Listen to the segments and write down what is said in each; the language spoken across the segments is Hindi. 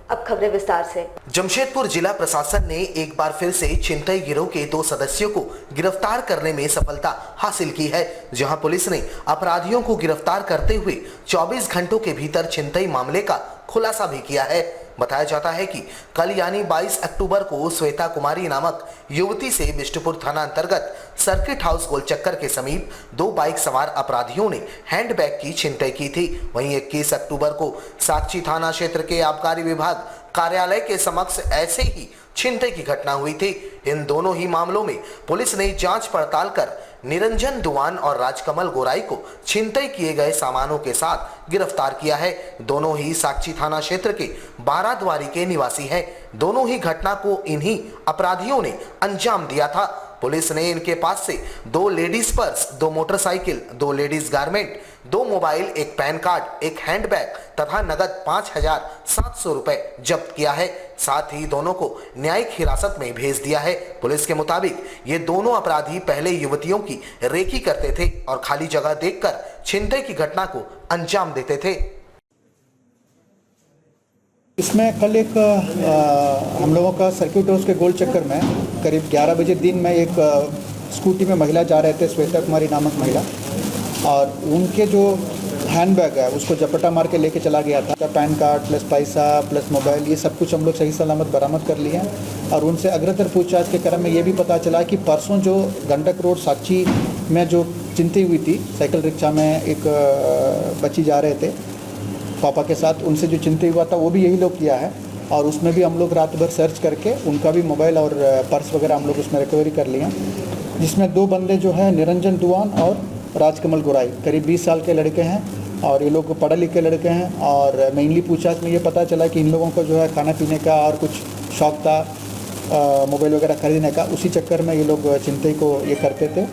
अब खबरें विस्तार से। जमशेदपुर जिला प्रशासन ने एक बार फिर से छिनतई गिरोह के 2 सदस्यों को गिरफ्तार करने में सफलता हासिल की है, जहां पुलिस ने अपराधियों को गिरफ्तार करते हुए 24 घंटों के भीतर छिनतई मामले का खुलासा भी किया है। बताया जाता है कि कल यानी 22 अक्टूबर को श्वेता कुमारी नामक युवती से बिष्टुपुर थाना अंतर्गत सर्किट हाउस गोलचक्कर के समीप 2 बाइक सवार अपराधियों ने हैंडबैग की छिनतई की थी। वहीं 21 अक्टूबर को साकची थाना क्षेत्र के आबकारी विभाग कार्यालय के समक्ष ऐसे ही छिनतई की घटना हुई थी। इन दोनों ही मामलों में पुलिस ने जांच पड़ताल कर निरंजन दुआन और राजकमल गोराई को छिनतई किए गए सामानों के साथ गिरफ्तार किया है। दोनों ही साकची थाना क्षेत्र के बाराद्वारी के निवासी हैं। दोनों ही घटना को इन्हीं अपराधियों ने अंजाम दिया था। पुलिस ने इनके पास से 2 ladies purse, 2 motorcycle, 2 ladies garment, 2 mobile, 1 pan card, 1 handbag तथा नगद 5,700 रुपए जब्त किया है। साथ ही दोनों को न्यायिक हिरासत में भेज दिया है। पुलिस के मुताबिक ये दोनों अपराधी पहले युवतियों की रेकी करते थे और खाली जगह देखकर छिनतई की घटना को अंजाम देते थे। इसमें कल एक हम लोगों का सर्किट हाउस के गोल चक्कर में करीब 11 बजे दिन में एक स्कूटी में महिला जा रहे थे, श्वेता कुमारी नामक महिला, और उनके जो हैंडबैग है उसको झपटा मार के लेके चला गया था। पैन कार्ड प्लस पैसा प्लस मोबाइल, ये सब कुछ हम लोग सही सलामत बरामद कर लिए हैं। और उनसे अग्रतर पूछताछ के क्रम में ये भी पता चला कि परसों जो गंडक रोड साक्षी में जो छिनतई हुई थी, साइकिल रिक्शा में एक बच्ची जा रहे थे पापा के साथ, उनसे जो छिनतई हुआ था वो भी यही लोग किया है। और उसमें भी हम लोग रात भर सर्च करके उनका भी मोबाइल और पर्स वगैरह हम लोग उसमें रिकवरी कर लिए, जिसमें 2 बंदे जो हैं निरंजन दुआन और राजकमल गोराई करीब 20 साल के लड़के हैं और ये लोग पढ़े लिखे लड़के हैं। और मेनली पूछताछ में ये पता चला कि इन लोगों को जो है खाना पीने का और कुछ शौक था मोबाइल वगैरह खरीदने का, उसी चक्कर में ये लोग छिनतई को ये करते थे।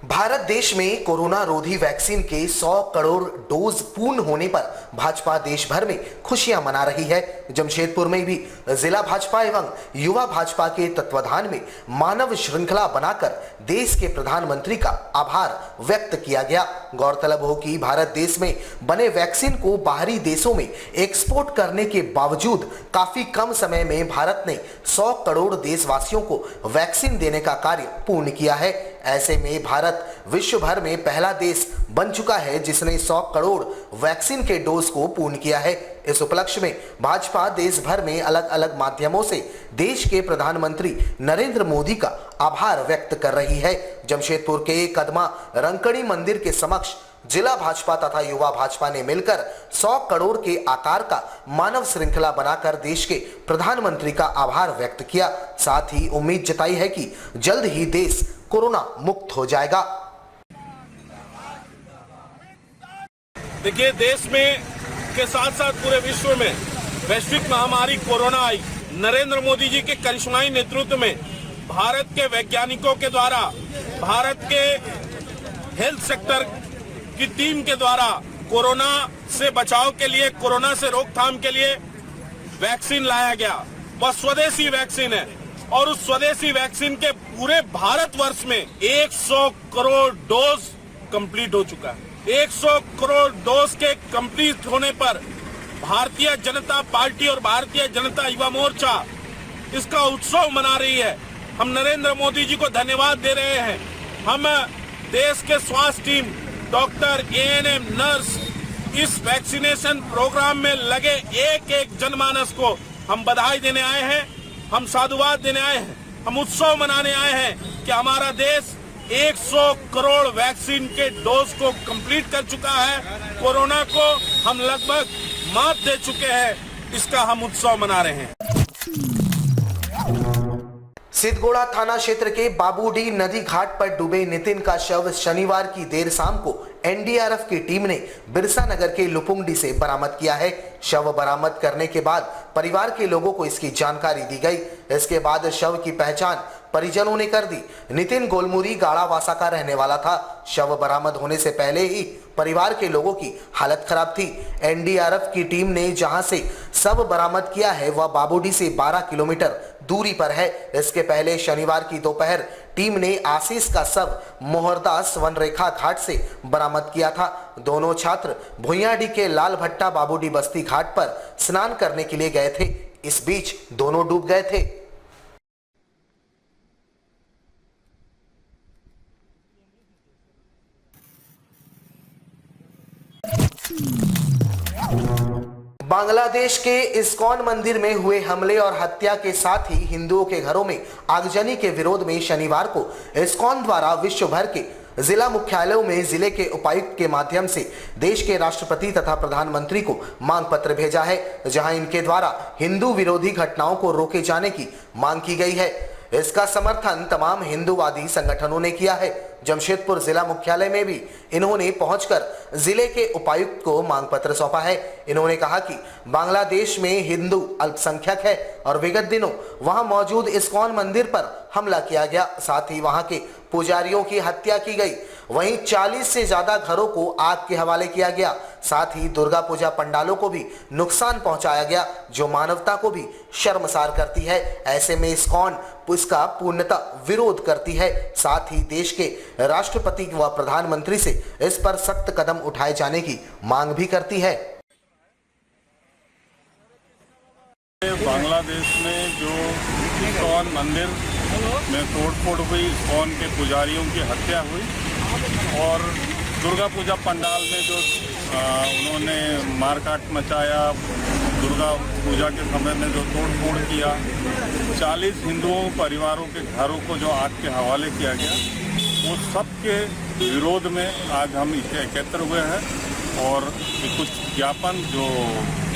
भारत देश में कोरोना रोधी वैक्सीन के 100 करोड़ डोज पूर्ण होने पर भाजपा देश भर में खुशियां मना रही है। जमशेदपुर में भी जिला भाजपा एवं युवा भाजपा के तत्वाधान में मानव श्रृंखला बनाकर देश के प्रधानमंत्री का आभार व्यक्त किया गया। गौरतलब हो कि भारत देश में बने वैक्सीन को बाहरी देशों में एक्सपोर्ट करने के बावजूद काफी कम समय में भारत ने 100 करोड़ देशवासियों को वैक्सीन देने का कार्य पूर्ण किया है। ऐसे में भारत विश्व भर में पहला देश बन चुका है जिसने 100 करोड़ वैक्सीन के डोज को पूर्ण किया है। इस उपलक्ष्य में भाजपा देश भर में अलग अलग माध्यमों से देश के प्रधानमंत्री नरेंद्र मोदी का आभार व्यक्त कर रही है। जमशेदपुर के कदमा रंकड़ी मंदिर के समक्ष जिला भाजपा तथा युवा भाजपा ने मिलकर 100 करोड़ के आकार का मानव श्रृंखला बनाकर देश के प्रधानमंत्री का आभार व्यक्त किया। साथ ही उम्मीद जताई है कि जल्द ही देश कोरोना मुक्त हो जाएगा। देखिए, देश में के साथ साथ पूरे विश्व में वैश्विक महामारी कोरोना आई। नरेंद्र मोदी जी के करिश्माई नेतृत्व में भारत के वैज्ञानिकों के द्वारा, भारत के हेल्थ सेक्टर की टीम के द्वारा कोरोना से बचाव के लिए, कोरोना से रोकथाम के लिए वैक्सीन लाया गया। वह स्वदेशी वैक्सीन है और उस स्वदेशी वैक्सीन के पूरे भारतवर्ष में 100 करोड़ डोज कंप्लीट हो चुका है। 100 करोड़ डोज के कंप्लीट होने पर भारतीय जनता पार्टी और भारतीय जनता युवा मोर्चा इसका उत्सव मना रही है। हम नरेंद्र मोदी जी को धन्यवाद दे रहे हैं। हम देश के स्वास्थ्य टीम, डॉक्टर, एएनएम, नर्स, इस वैक्सीनेशन प्रोग्राम में लगे एक एक जनमानस को हम बधाई देने आए हैं, हम साधुवाद देने आए हैं, हम उत्सव मनाने आए हैं कि हमारा देश 100 करोड़ वैक्सीन के डोज को कंप्लीट कर चुका है। कोरोना को हम लगभग मात दे चुके हैं। इसका हम उत्सव मना रहे हैं। सिद्धगोड़ा थाना क्षेत्र के बाबूडी नदी घाट पर डूबे नितिन का शव शनिवार की देर शाम को एनडीआरएफ की टीम ने बिरसा नगर के लुपुंगडी से बरामद किया है। शव बरामद करने के बाद परिवार के लोगों को इसकी जानकारी दी गई। इसके बाद शव की पहचान परिजनों ने कर दी। नितिन गोलमुरी गाड़ावासा का रहने वाला था। शव बरामद होने से पहले ही परिवार के लोगों की हालत खराब थी। एनडीआरएफ की टीम ने जहां से शव बरामद किया है वह बाबूडी से 12 किलोमीटर दूरी पर है। इसके पहले शनिवार की दोपहर टीम ने आशीष का शव मोहरदास वनरेखा घाट से बरामद किया था। दोनों छात्र भुइयाडी के लाल भट्टा बाबूडी बस्ती घाट पर स्नान करने के लिए गए थे। इस बीच दोनों डूब गए थे। बांग्लादेश के इस्कॉन मंदिर में हुए हमले और हत्या के साथ ही हिंदुओं के घरों में आगजनी के विरोध में शनिवार को इस्कॉन द्वारा विश्व भर के जिला मुख्यालयों में जिले के उपायुक्त के माध्यम से देश के राष्ट्रपति तथा प्रधानमंत्री को मांग पत्र भेजा है, जहां इनके द्वारा हिंदू विरोधी घटनाओं को रोके जाने की मांग की गई है। इसका समर्थन तमाम हिंदूवादी संगठनों ने किया है। जमशेदपुर जिला मुख्यालय में भी इन्होंने पहुंचकर जिले के उपायुक्त को मांग पत्र सौंपा है। इन्होंने कहा कि बांग्लादेश में हिंदू अल्पसंख्यक है और विगत दिनों वहां मौजूद इस्कॉन मंदिर पर हमला किया गया, साथ ही वहां के पुजारियों की हत्या की गई। वहीं 40 से ज्यादा घरों को आग के हवाले किया गया। साथ ही दुर्गा पूजा पंडालों को भी नुकसान पहुंचाया गया, जो मानवता को भी शर्मसार करती है। ऐसे में इस्कॉन इसका पूर्णतः विरोध करती है। साथ ही देश के राष्ट्रपति व प्रधानमंत्री से इस पर सख्त कदम उठाए जाने की मांग भी करती है। बांग्लादेश में जो इस्कॉन मंदिर में तोड़फोड़ हुई, इस्कॉन के पुजारियों की हत्या हुई और दुर्गा पूजा पंडाल में जो उन्होंने मारकाट मचाया, दुर्गा पूजा के समय में जो तोड़फोड़ किया, 40 हिंदुओं परिवारों के घरों को जो आग के हवाले किया गया, वो सब के विरोध में आज हम एकत्र हुए हैं और कुछ ज्ञापन जो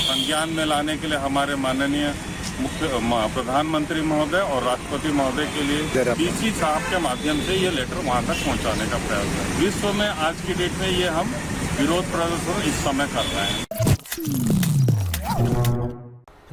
संज्ञान में लाने के लिए हमारे माननीय प्रधानमंत्री महोदय और राष्ट्रपति महोदय के लिए डीसी साहब के माध्यम से ये लेटर वहाँ तक पहुँचाने का प्रयास है। विश्व में आज की डेट में ये हम विरोध प्रदर्शन इस समय कर रहे हैं।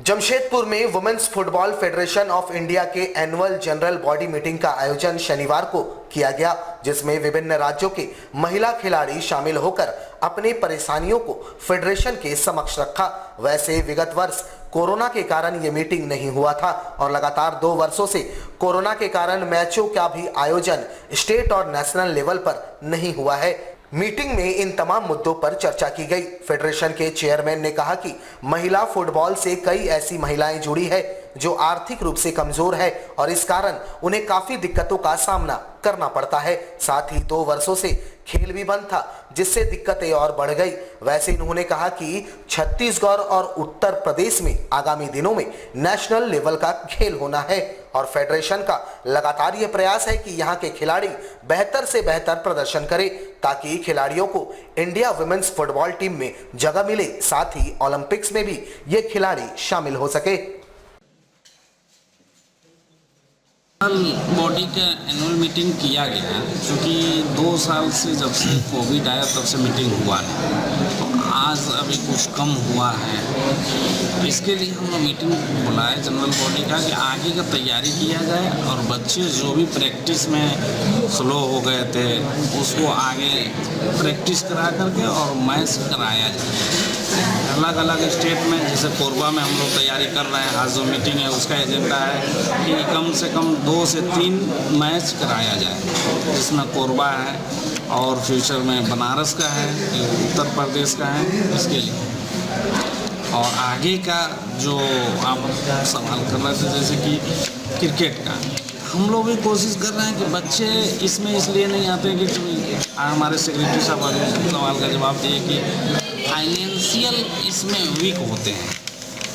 जमशेदपुर में women's football federation of India के एनुअल जनरल बॉडी मीटिंग का आयोजन शनिवार को किया गया, जिसमें विभिन्न राज्यों के महिला खिलाड़ी शामिल होकर अपनी परेशानियों को फेडरेशन के समक्ष रखा। वैसे विगत वर्ष कोरोना के कारण ये मीटिंग नहीं हुआ था और लगातार 2 वर्षों से कोरोना के कारण मैचों का भी आयोजन स्टेट और नेशनल लेवल पर नहीं हुआ है। मीटिंग में इन तमाम मुद्दों पर चर्चा की गई। फेडरेशन के चेयरमैन ने कहा कि महिला फुटबॉल से कई ऐसी महिलाएं जुड़ी है जो आर्थिक रूप से कमजोर है और इस कारण उन्हें काफी दिक्कतों का सामना करना पड़ता है। साथ ही 2 वर्षों से खेल भी बंद था, जिससे दिक्कतें और बढ़ गई। वैसे इन्होंने कहा कि छत्तीसगढ़ और उत्तर प्रदेश में आगामी दिनों में नेशनल लेवल का खेल होना है और फेडरेशन का लगातार ये प्रयास है कि यहाँ के खिलाड़ी बेहतर से बेहतर प्रदर्शन करें, ताकि खिलाड़ियों को इंडिया वुमेन्स फुटबॉल टीम में जगह मिले। साथ ही ओलंपिक्स में भी ये खिलाड़ी शामिल हो सके। बॉडी का एनुअल मीटिंग किया गया, क्योंकि 2 साल से जब से कोविड आया तब से मीटिंग हुआ है, तो आज अभी कुछ कम हुआ है। इसके लिए हम लोग मीटिंग बुलाए जनरल बॉडी का कि आगे का तैयारी किया जाए और बच्चे जो भी प्रैक्टिस में स्लो हो गए थे उसको आगे प्रैक्टिस करा करके और मैच कराया जाए। अलग अलग स्टेट में, जैसे कोरबा में हम लोग तैयारी कर रहे हैं। आज जो मीटिंग है उसका एजेंडा है कि कम से कम 2 से 3 मैच कराया जाए, जिसमें कोरबा है और फ्यूचर में बनारस का है, उत्तर प्रदेश का है। इसके लिए और आगे का जो आप सवाल कर रहे थे जैसे कि क्रिकेट का, हम लोग भी कोशिश कर रहे हैं कि बच्चे इसमें इसलिए नहीं आते कि हमारे सेक्रेटरी साहब सवाल का जवाब दिए कि फाइनेंशियल इसमें वीक होते हैं।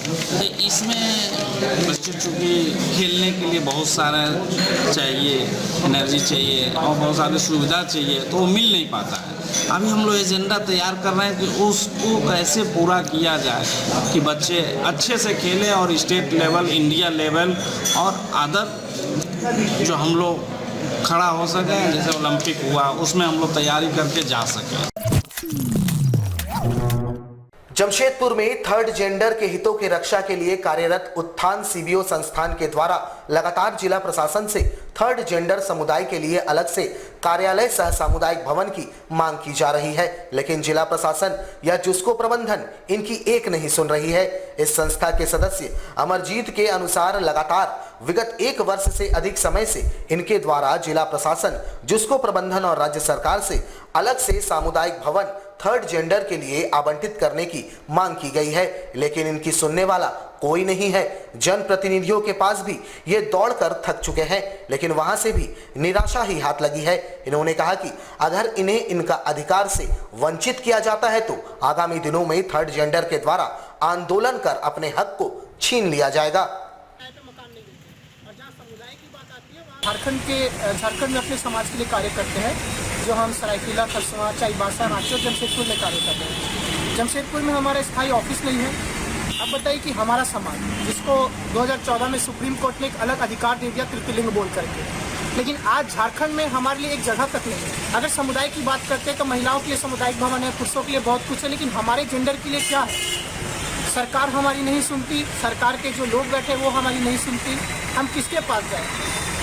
तो इसमें बच्चे चूँकि खेलने के लिए बहुत सारा चाहिए, एनर्जी चाहिए और बहुत सारी सुविधा चाहिए, तो वो मिल नहीं पाता है। अभी हम लोग एजेंडा तैयार कर रहे हैं कि उसको कैसे पूरा किया जाए कि बच्चे अच्छे से खेलें और स्टेट लेवल, इंडिया लेवल और अदर जो हम लोग खड़ा हो सके, जैसे ओलंपिक हुआ उसमें हम लोग तैयारी करके जा सकें। जमशेदपुर में थर्ड जेंडर के हितों की रक्षा के लिए कार्यरत उत्थान सीबीओ संस्थान के द्वारा लगातार जिला प्रशासन से थर्ड जेंडर समुदाय के लिए अलग से कार्यालय सह सामुदायिक भवन की मांग की जा रही है, लेकिन जिला प्रशासन या जुस्को प्रबंधन इनकी एक नहीं सुन रही है। इस संस्था के सदस्य अमरजीत के अनुसार लगातार विगत 1 वर्ष से अधिक समय से इनके द्वारा जिला प्रशासन, जुस्को प्रबंधन और राज्य सरकार से अलग से सामुदायिक भवन थर्ड जेंडर के लिए आवंटित करने की मांग की गई है, लेकिन इनकी सुनने वाला कोई नहीं है। जनप्रतिनिधियों के पास भी ये दौड़कर थक चुके हैं, लेकिन वहां से भी निराशा ही हाथ लगी है। इन्होंने कहा कि अगर इन्हें इनका अधिकार से वंचित किया जाता है तो आगामी दिनों में थर्ड जेंडर के द्वारा आंदोलन कर अपने हक को छीन लिया जाएगा। झारखंड में अपने समाज के लिए कार्य करते हैं, जो हम सरायकेला, खरसुआ, चाईबासा, रांची और जमशेदपुर में कार्य करते हैं। जमशेदपुर में हमारा स्थायी ऑफिस नहीं है। अब बताइए कि हमारा समाज, जिसको 2014 में सुप्रीम कोर्ट ने एक अलग अधिकार दे दिया तृतीय बोल करके, लेकिन आज झारखंड में हमारे लिए एक जगह तक नहीं है। अगर समुदाय की बात करते हैं तो महिलाओं के लिए सामुदायिक भवन है, पुरुषों के लिए बहुत कुछ है, लेकिन हमारे जेंडर के लिए क्या है? सरकार हमारी नहीं सुनती, सरकार के जो लोग बैठे वो हमारी नहीं सुनती। हम किसके पास जाएं?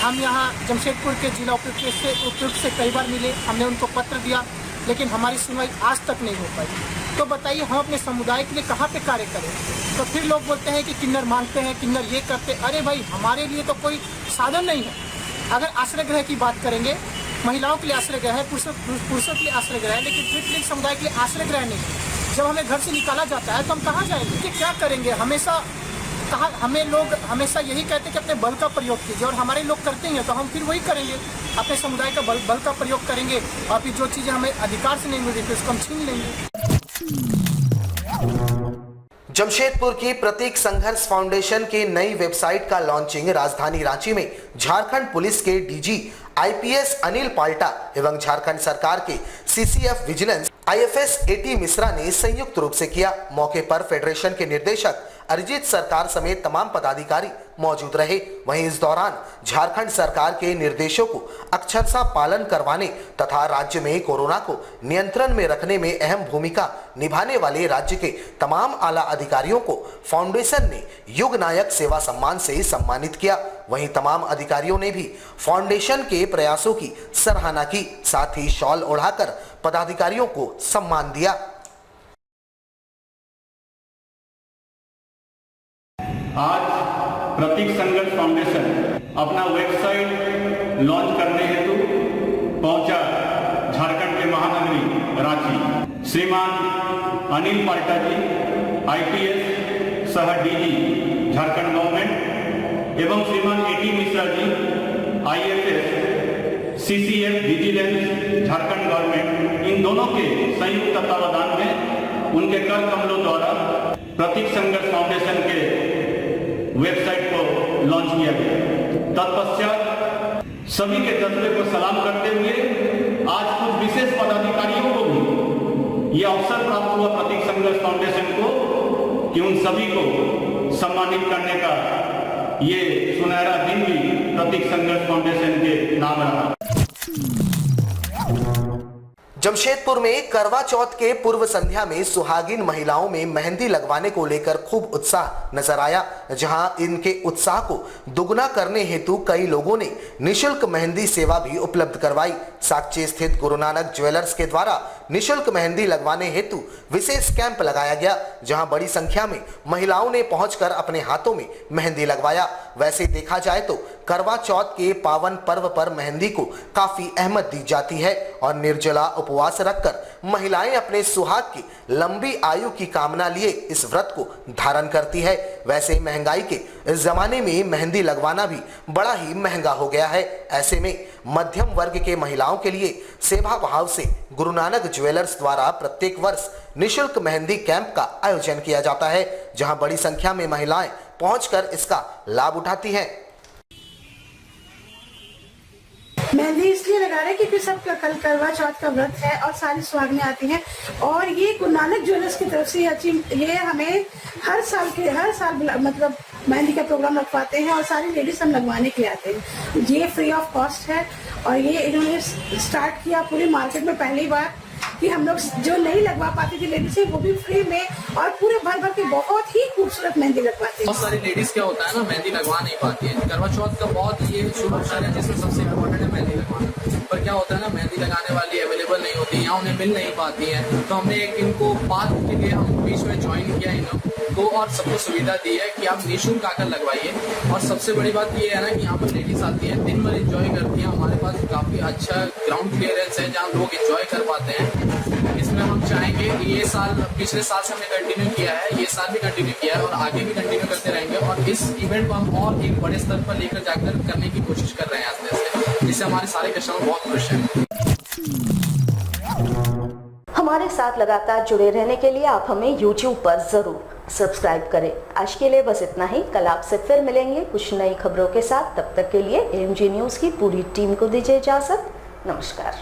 हम यहाँ जमशेदपुर के जिला उपायुक्त से कई बार मिले, हमने उनको पत्र दिया, लेकिन हमारी सुनवाई आज तक नहीं हो पाई। तो बताइए हम अपने समुदाय के लिए कहाँ पे कार्य करें? तो फिर लोग बोलते हैं कि किन्नर मांगते हैं, किन्नर ये करते। अरे भाई, हमारे लिए तो कोई साधन नहीं है। अगर आश्रय गृह की बात करेंगे, महिलाओं के लिए आश्रय गृह है, पुरुषों के लिए आश्रय गृह है, लेकिन तृतीय समुदाय के लिए आश्रय गृह नहीं है। जब हमें घर से निकाला जाता है तो हम कहाँ जाएंगे? कि क्या करेंगे? हमें लोग हमेशा यही कहते हैं कि अपने बल का प्रयोग कीजिए, और हमारे लोग करते हैं तो हम फिर वही करेंगे, अपने समुदाय का बल का प्रयोग करेंगे, और फिर जो चीज़ें हमें अधिकार से नहीं मिल रही थी उसको हम छीन लेंगे। जमशेदपुर की प्रतीक संघर्ष फाउंडेशन की नई वेबसाइट का लॉन्चिंग राजधानी रांची में झारखंड पुलिस के डीजी आईपीएस अनिल पाल्टा एवं झारखंड सरकार के CCF vigilance IFS eighty Mishra ने संयुक्त रूप से किया। मौके पर फेडरेशन के निर्देशक अरिजीत सरकार समेत तमाम पदाधिकारी मौजूद रहे। वहीं इस दौरान झारखंड सरकार के निर्देशों को अक्षरशः पालन करवाने तथा राज्य में कोरोना को नियंत्रण में रखने में अहम भूमिका निभाने वाले राज्य के तमाम आला अधिकारियों को फाउंडेशन ने युग नायक सेवा सम्मान से सम्मानित किया। वहीं तमाम अधिकारियों ने भी फाउंडेशन के प्रयासों की सराहना की, साथ ही शॉल ओढ़ाकर पदाधिकारियों को सम्मान दिया। आज प्रतीक संघर्ष फाउंडेशन अपना वेबसाइट लॉन्च करने हेतु पहुंचा झारखंड के महानगरी रांची। श्रीमान अनिल पाल्टा जी, आईपीएस सह डीजी झारखंड गवर्नमेंट, एवं श्रीमान A T Mishra ji, IFS CCF vigilance Jharkhand government, इन दोनों के संयुक्त तत्वावधान में उनके कर कमलों द्वारा प्रतीक संघर्ष फाउंडेशन के वेबसाइट को लॉन्च किया गया। तत्पश्चात सभी के जज्बे को सलाम करते हुए आज कुछ विशेष पदाधिकारियों को भी यह अवसर प्राप्त हुआ प्रतीक संघर्ष फाउंडेशन को कि उन सभी को सम्मानित करने का ये सुनहरा दिन भी प्रतीक संघर्ष फाउंडेशन के नाम रहा। जमशेदपुर में करवा चौथ के पूर्व संध्या में सुहागिन महिलाओं में मेहंदी लगवाने को लेकर खूब उत्साह नजर आया, जहां इनके उत्साह को दुगना करने हेतु कई लोगों ने निशुल्क मेहंदी सेवा भी उपलब्ध करवाई। साकची स्थित गुरु नानक ज्वेलर्स के द्वारा निशुल्क मेहंदी लगवाने हेतु विशेष कैंप लगाया गया, जहां बड़ी संख्या में महिलाओं ने पहुंचकर अपने हाथों में मेहंदी लगवाया। वैसे देखा जाए तो करवा चौथ के पावन पर्व पर मेहंदी को काफी अहमियत दी जाती है और निर्जला उपवास रखकर महिलाएं अपने सुहाग की लंबी आयु की कामना लिए इस व्रत को धारण करती है। वैसे महंगाई के इस जमाने में मेहंदी लगवाना भी बड़ा ही महंगा हो गया है। ऐसे में मध्यम वर्ग के महिलाओं के लिए सेवा भाव से गुरु नानक ज्वेलर्स द्वारा प्रत्येक वर्ष निशुल्क मेहंदी कैंप का आयोजन किया जाता है, जहां बड़ी संख्या में महिलाएं पहुंचकर इसका लाभ उठाती हैं। मेहंदी इसलिए लगा रहे हैं क्योंकि सब कल करवा चौथ का व्रत है और सारी सुहागनें आती हैं, और ये गुरु नानक ज्वेलर्स की तरफ से ये हमें हर साल मतलब मेहंदी का प्रोग्राम रखवाते हैं और सारी लेडीज हम लगवाने के लिए आते हैं। ये फ्री ऑफ कॉस्ट है और ये इन्होंने स्टार्ट किया पूरी मार्केट में पहली बार कि हम लोग जो नहीं लगवा पाती थी लेडीज से वो भी फ्री में और पूरे भर भर के बहुत ही खूबसूरत मेहंदी लगवाते हैं। बहुत सारी लेडीज क्या होता है ना, मेहंदी लगवा नहीं पाती है। करवा चौथ का बहुत ये शुभ अवसर है जिसमें सबसे इम्पोर्टेंट है मेहंदी लगवाना। पर क्या होता है ना, मेहंदी लगाने वाली अवेलेबल नहीं होती या उन्हें मिल नहीं पाती है, तो हमने एक इनको बात के लिए हम बीच में ज्वाइन किया इनको और सबको सुविधा दी है कि आप निःशुल्क आकर लगवाइए। और सबसे बड़ी बात ये है ना कि यहाँ पर लेडीज आती है, दिन भर एंजॉय करती हैं। हमारे पास काफी अच्छा ग्राउंड क्लियरेंस है जहाँ लोग एंजॉय कर पाते हैं। इसमें हम चाहेंगे कि ये साल, पिछले साल से हमने कंटिन्यू किया है, ये साल भी कंटिन्यू किया है और आगे भी कंटिन्यू करते रहेंगे। और इस इवेंट को हम और एक बड़े स्तर पर लेकर जाकर करने की कोशिश कर रहे हैं आस्ते आस्ते, जिससे हमारे सारे कस्टमर बहुत खुश हैं। हमारे साथ लगातार जुड़े रहने के लिए आप हमें YouTube पर जरूर सब्सक्राइब करें। आज के लिए बस इतना ही। कल आपसे फिर मिलेंगे कुछ नई खबरों के साथ। तब तक के लिए AMG न्यूज़ की पूरी टीम को दीजिए इजाजत। नमस्कार।